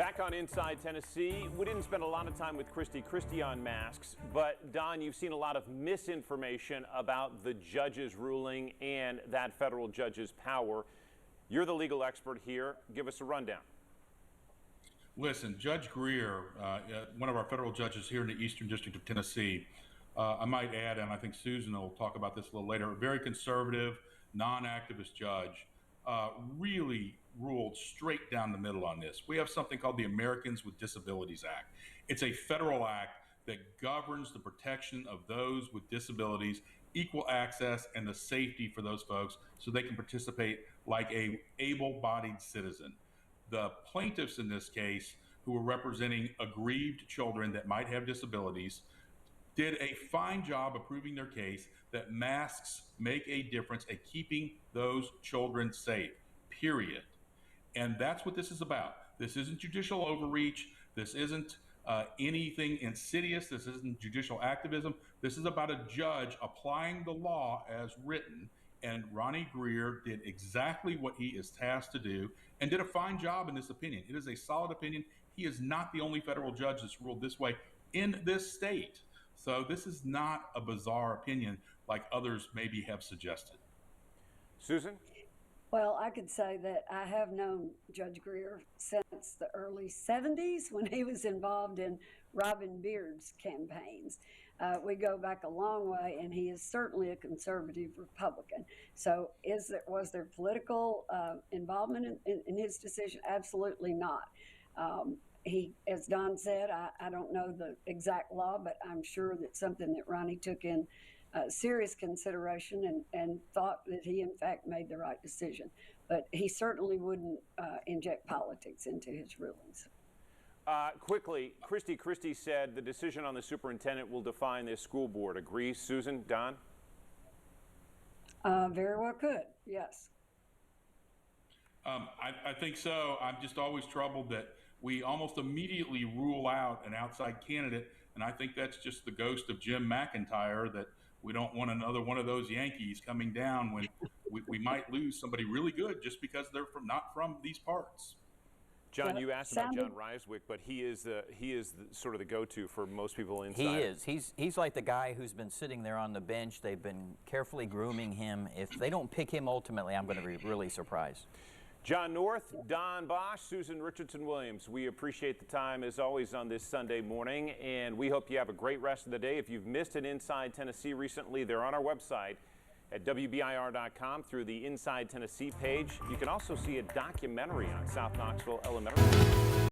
Back on Inside Tennessee, we didn't spend a lot of time with Kristi on masks, but Don, you've seen a lot of misinformation about the judge's ruling and that federal judge's power. You're the legal expert here. Give us a rundown. Listen, Judge Greer, one of our federal judges here in the Eastern District of Tennessee, I might add, and I think Susan will talk about this a little later, a very conservative, non-activist judge, really ruled straight down the middle on this. We have something called the Americans with Disabilities Act. It's a federal act that governs the protection of those with disabilities, equal access, and the safety for those folks so they can participate like a able-bodied citizen. The plaintiffs in this case, who were representing aggrieved children that might have disabilities, did a fine job of proving their case that masks make a difference at keeping those children safe, period. And that's what this is about. This isn't judicial overreach. This isn't anything insidious. This isn't judicial activism. This is about a judge applying the law as written. And Ronnie Greer did exactly what he is tasked to do and did a fine job in this opinion. It is a solid opinion. He is not the only federal judge that's ruled this way in this state. So this is not a bizarre opinion like others maybe have suggested. Susan? Well, I could say that I have known Judge Greer since the early 70s when he was involved in Robin Beard's campaigns. We go back a long way, and he is certainly a conservative Republican. So was there political involvement in his decision? Absolutely not. He, as Don said, I don't know the exact law, but I'm sure that's something that Ronnie took in serious consideration and thought that he, in fact, made the right decision. But he certainly wouldn't inject politics into his rulings. Quickly, Kristi said the decision on the superintendent will define this school board. Agrees, Susan? Don? Very well could, yes. I think so. I'm just always troubled that we almost immediately rule out an outside candidate, and I think that's just the ghost of Jim McIntyre, that we don't want another one of those Yankees coming down when we might lose somebody really good just because they're not from these parts. John, you asked about John Reiswick, but he is sort of the go-to for most people inside. He is. He's like the guy who's been sitting there on the bench. They've been carefully grooming him. If they don't pick him ultimately, I'm going to be really surprised. John North, Don Bosch, Susan Richardson-Williams, we appreciate the time as always on this Sunday morning, and we hope you have a great rest of the day. If you've missed an Inside Tennessee recently, they're on our website at WBIR.com through the Inside Tennessee page. You can also see a documentary on South Knoxville Elementary.